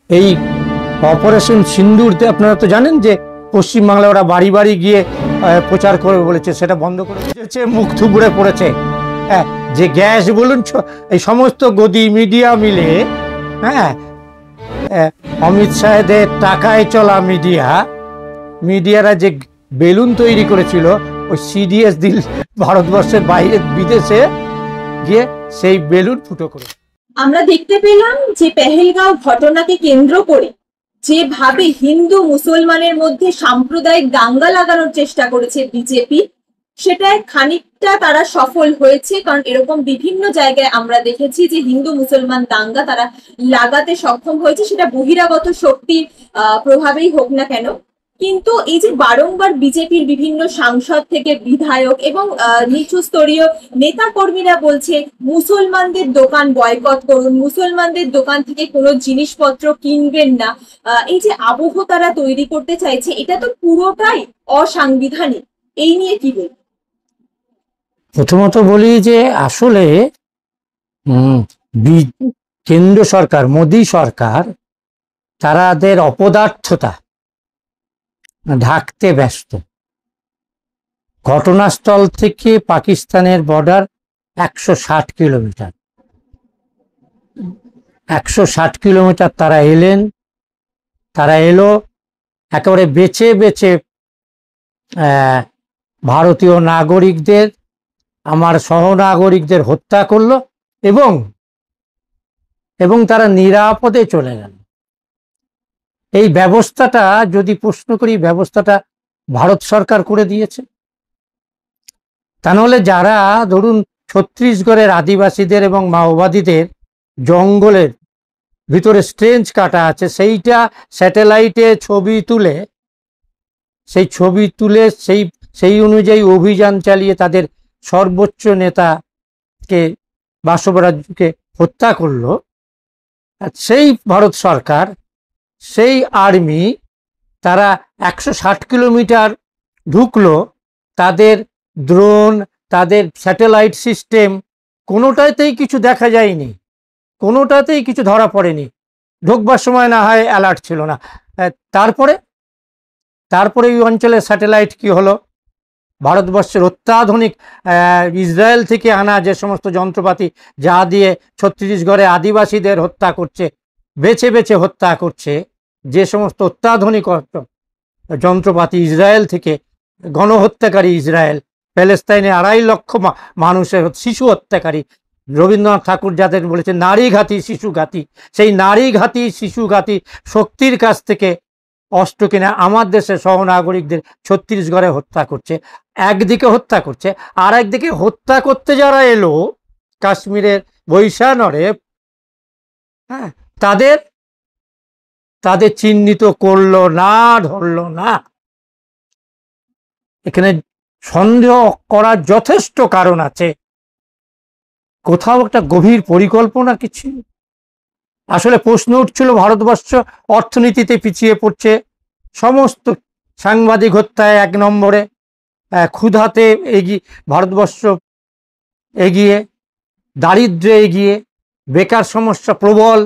এই অপারেশন সিন্দুরতে আপনারা তো জানেন যে পশ্চিমবাংলা ওরা বাড়ি বাড়ি গিয়ে প্রচার করে বলেছে, সেটা বন্ধ করে দিয়েছে, মুখ থুবড়ে পড়েছে। হ্যাঁ, যে গ্যাস বলুন, এই সমস্ত গদি মিডিয়া মিলে, হ্যাঁ, অমিত শাহেদের টাকায় চলা মিডিয়ারা যে বেলুন তৈরি করেছিল, ওই সিডিএস দিল ভারতবর্ষের বাইরে বিদেশে গিয়ে সেই বেলুন ফুটো করে। আমরা দেখতে পেলাম যে পেহেলগাঁও ঘটনাকে কেন্দ্র করে যেভাবে হিন্দু মুসলমানের মধ্যে সাম্প্রদায়িক দাঙ্গা লাগানোর চেষ্টা করেছে বিজেপি, সেটায় খানিকটা তারা সফল হয়েছে। কারণ এরকম বিভিন্ন জায়গায় আমরা দেখেছি যে হিন্দু মুসলমান দাঙ্গা তারা লাগাতে সক্ষম হয়েছে, সেটা বহিরাগত শক্তির প্রভাবেই হোক না কেন। কিন্তু এই যে বারংবার বিজেপির বিভিন্ন সাংসদ থেকে বিধায়ক এবং নিচু স্তরীয় নেতা কর্মীরা বলছে মুসলমানদের দোকান বয়কট করুন, মুসলমানদের দোকান থেকে কোনো জিনিসপত্র কিনবেন না, এই যে আবহ তারা তৈরি করতে চাইছে, এটা তো পুরোটাই অসাংবিধানিক। এই নিয়ে কি বলবেন? প্রথমত বলি যে আসলে কেন্দ্র সরকার, মোদী সরকার, তাদের অপদার্থতা ঢাকতে ব্যস্ত। ঘটনাস্থল থেকে পাকিস্তানের বর্ডার 160 কিলোমিটার, 160 কিলোমিটার তারা এলো একেবারে বেছে বেছে ভারতীয় নাগরিকদের, আমার সহনাগরিকদের হত্যা করলো এবং তারা নিরাপদে চলে গেল। এই ব্যবস্থাটা যদি প্রশ্ন করি, ব্যবস্থাটা ভারত সরকার করে দিয়েছে। তা নাহলে যারা ধরুন ছত্তিশগড়ের আদিবাসীদের এবং মাওবাদীদের জঙ্গলের ভিতরে স্ট্রেঞ্জ কাটা আছে, সেইটা স্যাটেলাইটে ছবি তুলে সেই অনুযায়ী অভিযান চালিয়ে তাদের সর্বোচ্চ নেতাকে, বাসবরাজকে হত্যা করলো, সেই ভারত সরকার, সেই আর্মি, তারা 160 কিলোমিটার ঢুকলো। তাদের ড্রোন, তাদের স্যাটেলাইট সিস্টেম, কোনোটাতেই কিছু দেখা যায়নি, কোনোটাতেই কিছু ধরা পড়েনি। ঢুকবার সময় না হয় অ্যালার্ট ছিল না। তারপরে এই অঞ্চলের স্যাটেলাইট কি হলো, ভারতবর্ষের অত্যাধুনিক ইসরায়েল থেকে আনা যে সমস্ত যন্ত্রপাতি, যা দিয়ে ছত্তিশগড়ে আদিবাসীদের হত্যা করছে, বেছে বেছে হত্যা করছে, যে সমস্ত অত্যাধুনিক যন্ত্রপাতি ইসরায়েল থেকে, গণহত্যাকারী ইসরায়েল, প্যালেস্তাইনে 2.5 লক্ষ মানুষের শিশু হত্যাকারী, রবীন্দ্রনাথ ঠাকুর যাদের বলেছে নারীঘাতী শিশুঘাতী, সেই নারীঘাতী শিশুঘাতী শক্তির কাছ থেকে অস্ত্র কিনে আমার দেশের সহনাগরিকদের ছত্তিশগড়ে হত্যা করছে। একদিকে হত্যা করছে, আর একদিকে হত্যা করতে যারা এলো কাশ্মীরের বৈশানরে, হ্যাঁ, তাদের চিহ্নিত করলো না, ধরলো না। এখানে সন্দেহ করার যথেষ্ট কারণ আছে, কোথাও একটা গভীর পরিকল্পনা কি ছিল। আসলে প্রশ্ন উঠছিল ভারতবর্ষ অর্থনীতিতে পিছিয়ে পড়ছে, সমস্ত সাংবাদিক হত্যায় 1 নম্বরে, ক্ষুধাতে ভারতবর্ষ এগিয়ে, দারিদ্র্যে এগিয়ে, বেকার সমস্যা প্রবল।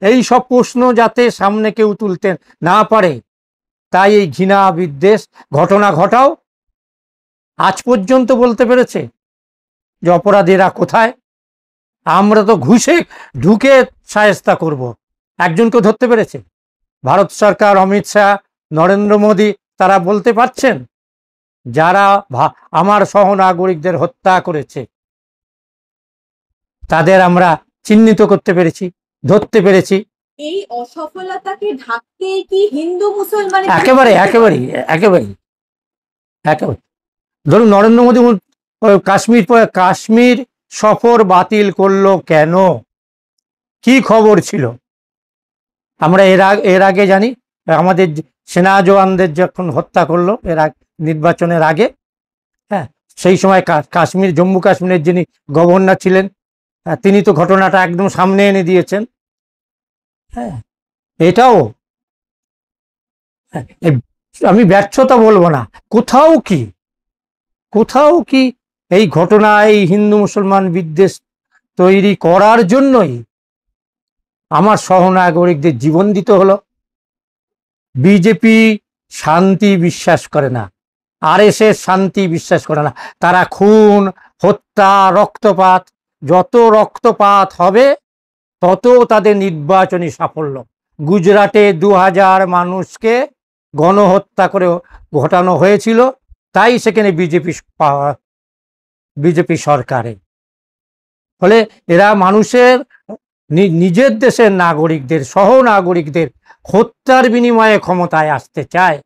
এই সব প্রশ্ন যাতে সামনে কেউ তুলতে না পারে, তাই এই ঘৃণা বিদ্বেষ ঘটনা ঘটাও। আজ পর্যন্ত বলতে পেরেছে যে অপরাধীরা কোথায়? আমরা তো ঘুষে ঢুকে শায়েস্তা করব, একজনকেও ধরতে পেরেছে? ভারত সরকার, অমিত শাহ, নরেন্দ্র মোদী, তারা বলতে পারছেন যারা আমার সহনাগরিকদের হত্যা করেছে তাদের আমরা চিহ্নিত করতে পেরেছি, ধরতে পেরেছি? এই অসফলতাকে ঢাকতে কি হিন্দু মুসলমান একেবারে ধরুন নরেন্দ্র মোদী কাশ্মীর সফর বাতিল করলো কেন? কি খবর ছিল? আমরা এর আগে জানি, আমাদের সেনা জওয়ানদের যখন হত্যা করলো নির্বাচনের আগে, হ্যাঁ, সেই সময় জম্মু কাশ্মীরের যিনি গভর্নর ছিলেন, তিনি তো ঘটনাটা একদম সামনে এনে দিয়েছেন। হ্যাঁ, এটাও আমি ব্যর্থতা বলবো না, কোথাও কি এই ঘটনা, এই হিন্দু মুসলমান বিদ্বেষ তৈরি করার জন্যই আমার সহনাগরিকদের জীবন দিতে হলো। বিজেপি শান্তি বিশ্বাস করে না, আরএসএস শান্তি বিশ্বাস করে না। তারা খুন, হত্যা, রক্তপাত, যত রক্তপাত হবে তত তাদের নির্বাচনী সাফল্য। গুজরাটে 2000 মানুষকে গণহত্যা করে ঘটানো হয়েছিল, তাই সেখানে বিজেপি সরকারে। ফলে এরা মানুষের নিজের দেশের নাগরিকদের, সহনাগরিকদের হত্যার বিনিময়ে ক্ষমতায় আসতে চায়।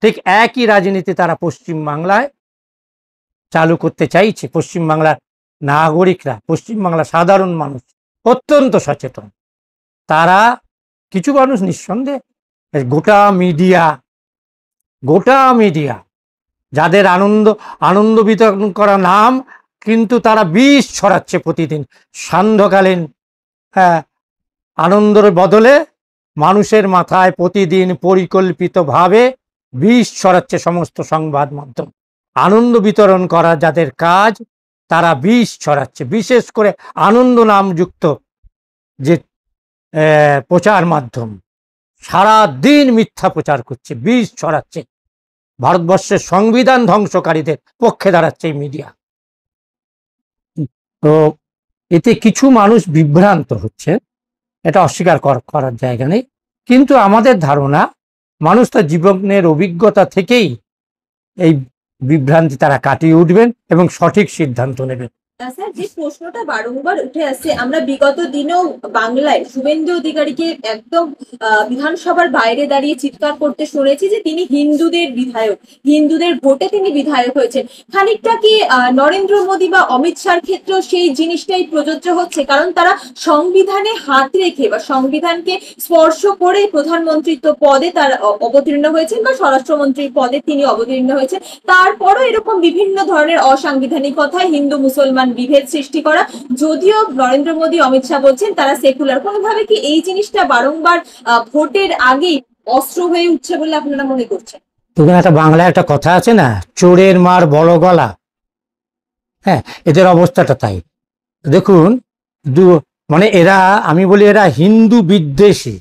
ঠিক একই রাজনীতি তারা পশ্চিমবাংলায় চালু করতে চাইছে। পশ্চিমবাংলার নাগরিকরা, পশ্চিমবাংলার সাধারণ মানুষ অত্যন্ত সচেতন। তারা কিছু মানুষ নিঃসন্দেহে, গোটা মিডিয়া যাদের আনন্দ বিতরণ করা নাম, কিন্তু তারা বিষ ছড়াচ্ছে প্রতিদিন। সান্ধ্যকালীন আনন্দের বদলে মানুষের মাথায় প্রতিদিন পরিকল্পিতভাবে বিষ ছড়াচ্ছে সমস্ত সংবাদ মাধ্যম। আনন্দ বিতরণ করা যাদের কাজ, তারা বিষ ছড়াচ্ছে। বিশেষ করে আনন্দ নামযুক্ত যে প্রচার মাধ্যম সারা দিন মিথ্যা প্রচার করছে, বিষ ছড়াচ্ছে। ভারতবর্ষের সংবিধান ধ্বংসকারীদের পক্ষে দাঁড়াচ্ছে এই মিডিয়া। তো এতে কিছু মানুষ বিভ্রান্ত হচ্ছে, এটা অস্বীকার করার জায়গা নেই। কিন্তু আমাদের ধারণা, মানুষ তার জীবনের অভিজ্ঞতা থেকেই এই বিভ্রান্তি তারা কাটিয়ে উঠবেন এবং সঠিক সিদ্ধান্ত নেবেন। স্যার, যে প্রশ্নটা বারংবার উঠে আসছে, আমরা বিগত দিনেও বাংলায় শুভেন্দু অধিকারীকে একদম বিধানসভার বাইরে দাঁড়িয়ে চিৎকার করতে শুনেছি যে তিনি হিন্দুদের বিধায়ক, হিন্দুদের ভোটে তিনি বিধায়ক হয়েছেন। খানিকটা কি নরেন্দ্র মোদী বা অমিত শাহর ক্ষেত্রেও সেই জিনিসটাই প্রযোজ্য হচ্ছে? কারণ তারা সংবিধানে হাত রেখে বা সংবিধানকে স্পর্শ করে প্রধানমন্ত্রীত্ব পদে তারা অবতীর্ণ হয়েছেন বা স্বরাষ্ট্রমন্ত্রীর পদে তিনি অবতীর্ণ হয়েছেন। তারপরও এরকম বিভিন্ন ধরনের অসাংবিধানিকতায় হিন্দু মুসলমান বিভেদ সৃষ্টি করা, যদিও নরেন্দ্র মোদী, অমিত শাহ বলছেন তারা সেকুলার। কোনোভাবে কি এই জিনিসটা বারংবার ভোটের আগেই অস্ত্র হয়ে উঠছে বলে আপনারা মনে করছেন? তবে একটা বাংলায় একটা কথা আছে না, চোরের মার বড় গলা। হ্যাঁ, এদের অবস্থাটা তাই। দেখুন, মানে এরা, আমি বলি এরা হিন্দু বিদ্বেষী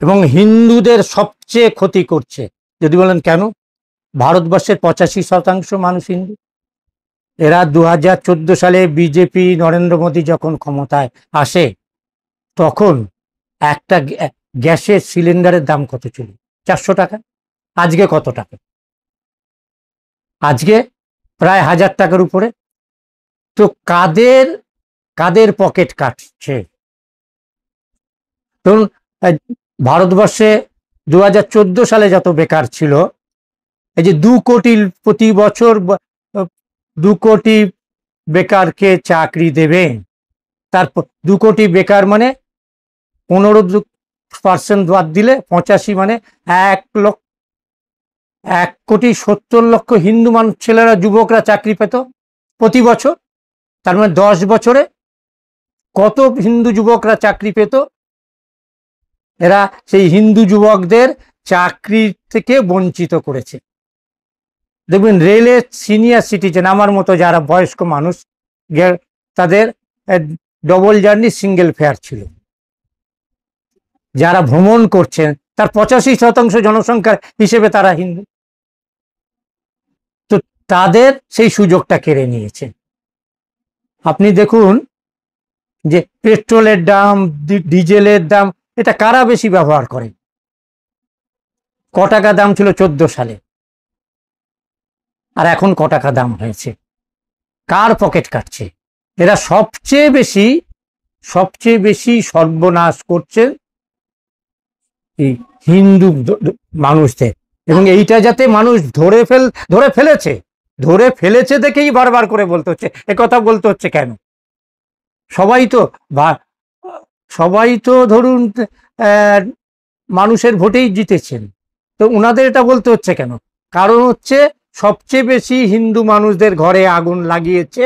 এবং হিন্দুদের সবচেয়ে ক্ষতি করছে। যদি বলেন কেন, ভারতবর্ষের 85% মানুষ হিন্দু। এরা 2014 সালে বিজেপি, নরেন্দ্র মোদী যখন ক্ষমতায় আসে, তখন একটা গ্যাসের সিলিন্ডারের দাম কত ছিল? 400 টাকা। আজকে কত টাকা? আজকে প্রায় 1000 টাকার উপরে। তো কাদের পকেট কাটছে? ধরুন, ভারতবর্ষে 2014 সালে যত বেকার ছিল, এই যে 2 কোটি প্রতি বছর 2 কোটি বেকারকে চাকরি দেবে, তারপর 2 কোটি বেকার মানে 15% বাদ দিলে 85, মানে 1,70,00,000 হিন্দু মানুষ, ছেলেরা, যুবকরা চাকরি পেত প্রতি বছর। তার মানে 10 বছরে কত হিন্দু যুবকরা চাকরি পেত? এরা সেই হিন্দু যুবকদের চাকরি থেকে বঞ্চিত করেছে। দেখবেন, রেলের সিনিয়র সিটিজেন, আমার মতো যারা বয়স্ক মানুষ, তাদের ডবল জার্নি সিঙ্গেল ফেয়ার ছিল। যারা ভ্রমণ করছেন তার 85% জনসংখ্যার হিসেবে তারা হিন্দু। তো তাদের সেই সুযোগটা কেড়ে নিয়েছে। আপনি দেখুন যে পেট্রোলের দাম, ডিজেলের দাম, এটা কারা বেশি ব্যবহার করে? ক টাকা দাম ছিল 14 সালে, আর এখন ক টাকা দাম হয়েছে? কার পকেট কাটছে? এরা সবচেয়ে বেশি সর্বনাশ করছে এই হিন্দু মানুষদের। এবং এইটা যাতে মানুষ ধরে ফেলেছে দেখেই বারবার করে বলতে হচ্ছে। একথা বলতে হচ্ছে কেন? সবাই তো ধরুন মানুষের ভোটেই জিতেছেন, তো ওনাদের এটা বলতে হচ্ছে কেন? কারণ হচ্ছে, সবচেয়ে বেশি হিন্দু মানুষদের ঘরে আগুন লাগিয়েছে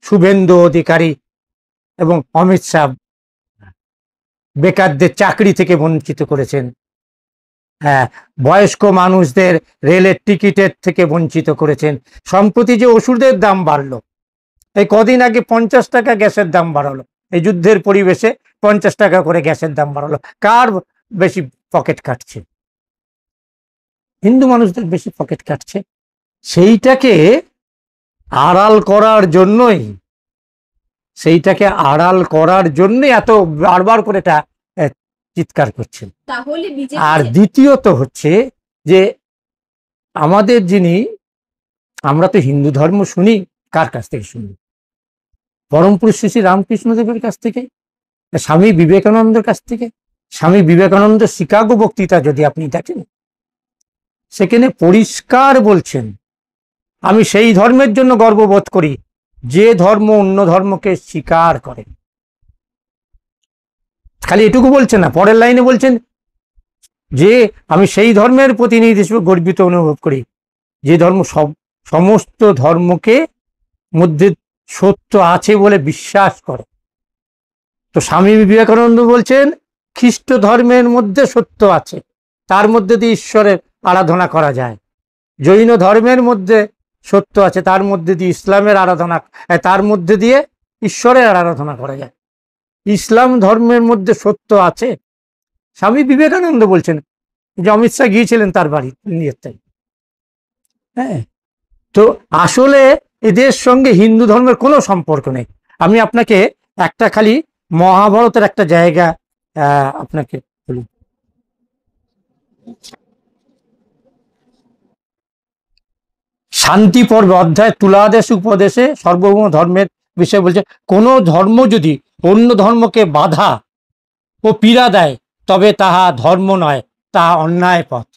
শুভেন্দু অধিকারী এবং অমিত শাহ। বেকারদের চাকরি থেকে বঞ্চিত করেছেন, হ্যাঁ, বয়স্ক মানুষদের রেলের টিকিটের থেকে বঞ্চিত করেছেন। সম্প্রতি যে ওষুধের দাম বাড়লো, এই কদিন আগে 50 টাকা গ্যাসের দাম বাড়ালো, এই যুদ্ধের পরিবেশে 50 টাকা করে গ্যাসের দাম বাড়ালো, কার বেশি পকেট কাটছে? হিন্দু মানুষদের বেশি পকেট কাটছে। সেইটাকে আড়াল করার জন্যই এত বারবার করে এটা চিৎকার করছেন। তাহলে আর দ্বিতীয়ত হচ্ছে যে আমাদের আমরা তো হিন্দু ধর্ম শুনি কার কাছ থেকে শুনি? পরম পুরুষ শ্রী শ্রী রামকৃষ্ণদেবের কাছ থেকে, স্বামী বিবেকানন্দের কাছ থেকে। স্বামী বিবেকানন্দের শিকাগো বক্তৃতা যদি আপনি দেখেন, সেখানে পরিষ্কার বলছেন, আমি সেই ধর্মের জন্য গর্ববোধ করি যে ধর্ম অন্য ধর্মকে স্বীকার করে। খালি এটুকু বলছেন না, পরের লাইনে বলছেন যে আমি সেই ধর্মের প্রতিনিধি হিসেবে গর্বিত অনুভব করি যে ধর্ম সমস্ত ধর্মকে মধ্যে সত্য আছে বলে বিশ্বাস করে। তো স্বামী বিবেকানন্দ বলছেন খ্রিস্ট ধর্মের মধ্যে সত্য আছে, তার মধ্যে দিয়ে ঈশ্বরের আরাধনা করা যায়। জৈন ধর্মের মধ্যে সত্য আছে, তার মধ্যে দিয়ে ইসলামের আরাধনা, তার মধ্যে দিয়ে ঈশ্বরের আরাধনা করা যায়। ইসলাম ধর্মের মধ্যে সত্য আছে, স্বামী বিবেকানন্দ বলছেন, যে অমিত শাহ গিয়েছিলেন তার বাড়ি নিয়ে। হ্যাঁ, তো আসলে এদের সঙ্গে হিন্দু ধর্মের কোনো সম্পর্ক নেই। আমি আপনাকে একটা খালি মহাভারতের একটা জায়গা আপনাকে বলি। শান্তি পর্ব অধ্যায় তুলাদেশ উপদেশে সর্বভৌম ধর্মের বিষয়ে বলছে, কোন ধর্ম যদি অন্য ধর্মকে বাধা ও পীড়া দেয় তবে তাহা ধর্ম নয়, তাহা অন্যায় পথ।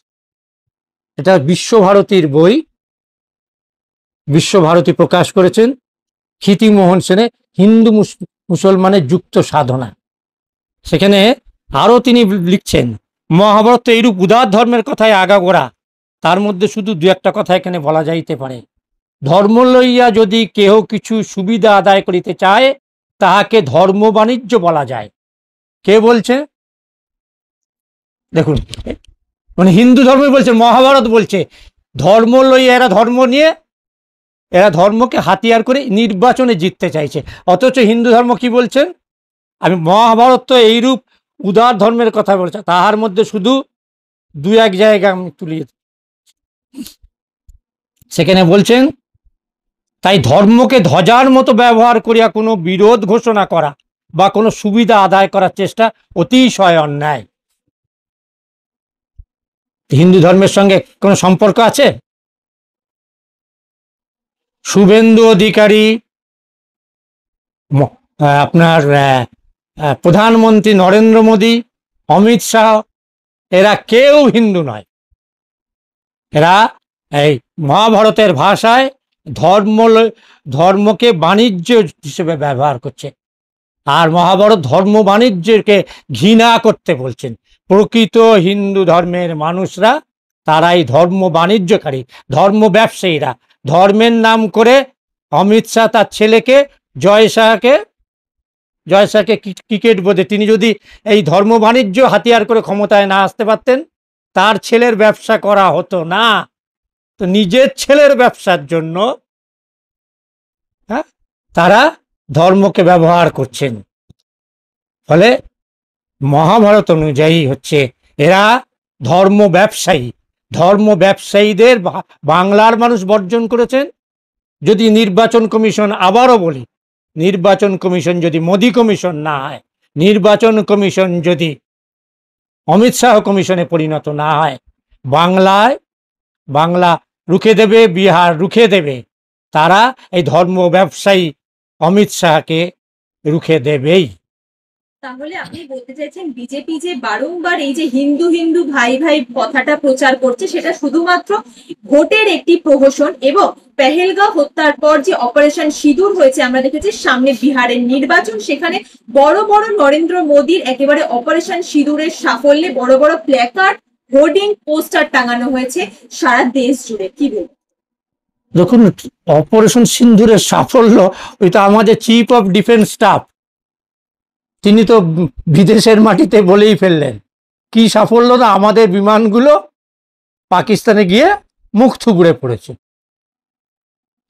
এটা বিশ্বভারতীর বই, বিশ্বভারতী প্রকাশ করেছেন ক্ষিতিমোহন সেনে, হিন্দু মুসলমানের যুক্ত সাধনা। সেখানে আরো তিনি লিখছেন, মহাভারত এইরূপ উদার ধর্মের কথায় আগাগোড়া, তার মধ্যে শুধু দু একটা কথা এখানে বলা যাইতে পারে। ধর্ম লইয়া যদি কেহ কিছু সুবিধা আদায় করিতে চায়, তাহাকে ধর্ম বাণিজ্য বলা যায়। কে বলছে? দেখুন, মানে হিন্দু ধর্ম বলছে, মহাভারত বলছে ধর্ম লইয়া এরা ধর্মকে হাতিয়ার করে নির্বাচনে জিততে চাইছে। অথচ হিন্দু ধর্ম কি বলছেন? আমি মহাভারত তো এইরূপ উদার ধর্মের কথা বলছে, তাহার মধ্যে শুধু দু এক জায়গা আমি তুলিয়ে, সেখানে বলছেন, তাই ধর্মকে ধ্বজার মতো ব্যবহার করিয়া কোনো বিরোধ ঘোষণা করা বা কোনো সুবিধা আদায় করার চেষ্টা অতিশয় অন্যায়। হিন্দু ধর্মের সঙ্গে কোনো সম্পর্ক আছে? শুভেন্দু অধিকারী, আপনার প্রধানমন্ত্রী নরেন্দ্র মোদী, অমিত শাহ, এরা কেউ হিন্দু নয়। এরা এই মহাভারতের ভাষায় ধর্মকে বাণিজ্য হিসেবে ব্যবহার করছে। আর মহাভারত ধর্ম বাণিজ্যকে ঘৃণা করতে বলছেন। প্রকৃত হিন্দু ধর্মের মানুষরা তারাই ধর্ম বাণিজ্যকারী, ধর্ম ব্যবসায়ীরা। ধর্মের নাম করে অমিত শাহ তার ছেলেকে জয় শাহকে ক্রিকেট বোর্ডে, তিনি যদি এই ধর্ম বাণিজ্য হাতিয়ার করে ক্ষমতায় না আসতে পারতেন, তার ছেলের ব্যবসা করা হতো না। তো নিজের ছেলের ব্যবসার জন্য তারা ধর্মকে ব্যবহার করছেন। ফলে মহাভারত অনুযায়ী হচ্ছে এরা ধর্ম ব্যবসায়ীদের বাংলার মানুষ বর্জন করেছেন। যদি নির্বাচন কমিশন, আবারও বলি, নির্বাচন কমিশন যদি মোদী কমিশন না হয়, নির্বাচন কমিশন যদি অমিত শাহ কমিশনে পরিণত না হয়, বাংলা রুখে দেবে, বিহার রুখে দেবে। তারা এই ধর্ম ব্যবসায়ী অমিত শাহকে রুখে দেবেই। তাহলে আপনি বলতে চাইছেন বিজেপি যে বারংবার এই যে হিন্দু হিন্দু ভাই ভাই কথাটা প্রচার করছে, সেটা শুধুমাত্র ভোটের একটি প্রহসন, এবং পেহেলগাঁও হত্যার পর যে অপারেশন সিঁদুর হয়েছে, আমরা দেখেছি সামনে বিহারের নির্বাচন, সেখানে বড় বড় নরেন্দ্র মোদীর একেবারে অপারেশন সিঁদুরের সাফল্যে বড় বড় প্ল্যাকার্ড, হোর্ডিং, পোস্টার টাঙানো হয়েছে সারা দেশ জুড়ে। কি বলবো? দেখুন, অপারেশন সিঁদুরের সাফল্য, ওইটা আমাদের চিফ অফ ডিফেন্স স্টাফ, তিনি তো বিদেশের মাটিতে বলেই ফেললেন। কি সাফল্য? না, আমাদের বিমানগুলো পাকিস্তানে গিয়ে মুখ থুবড়ে পড়েছে।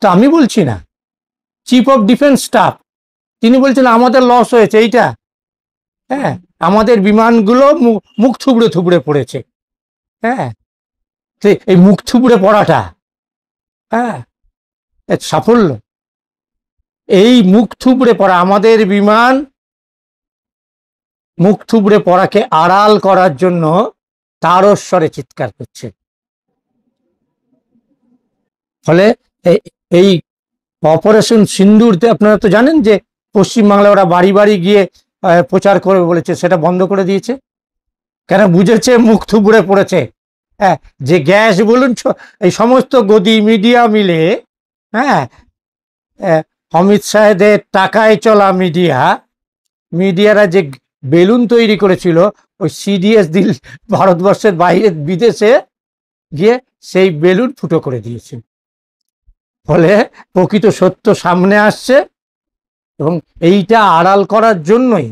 তা আমি বলছি না, চিফ অফ ডিফেন্স স্টাফ তিনি বলছেন আমাদের লস হয়েছে এইটা, হ্যাঁ, আমাদের বিমানগুলো মুখ থুবড়ে থুবড়ে পড়েছে। হ্যাঁ, এই মুখ থুবড়ে পড়াটা, হ্যাঁ, সাফল্য। এই মুখ থুবড়ে পড়া, আমাদের বিমান মুখ থুবড়ে পড়াকে আড়াল করার জন্য তারস্বরে চিৎকার করছে। ফলে এই অপারেশন সিন্দুরতে আপনারা তো জানেন যে পশ্চিমবাংলায় ওরা বাড়ি বাড়ি গিয়ে প্রচার করবে বলেছে, সেটা বন্ধ করে দিয়েছে। কেন? বুঝেছে মুখ থুবড়ে পড়েছে। হ্যাঁ, যে গ্যাস বলুন, এই সমস্ত গদি মিডিয়া মিলে, হ্যাঁ, অমিত শাহেদের টাকায় চলা মিডিয়ারা যে বেলুন তৈরি করেছিল, ওই সিডিএস দিল ভারতবর্ষের বাইরে বিদেশে গিয়ে সেই বেলুন ফুটো করে দিয়েছে। ফলে প্রকৃত সত্য সামনে আসছে, এবং এইটা আড়াল করার জন্যই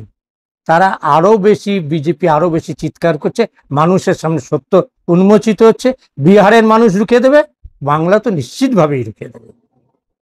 তারা আরো বেশি, বিজেপি আরো বেশি চিৎকার করছে। মানুষের সামনে সত্য উন্মোচিত হচ্ছে। বিহারের মানুষ রুখে দেবে, বাংলা তো নিশ্চিতভাবেই রুখে দেবে।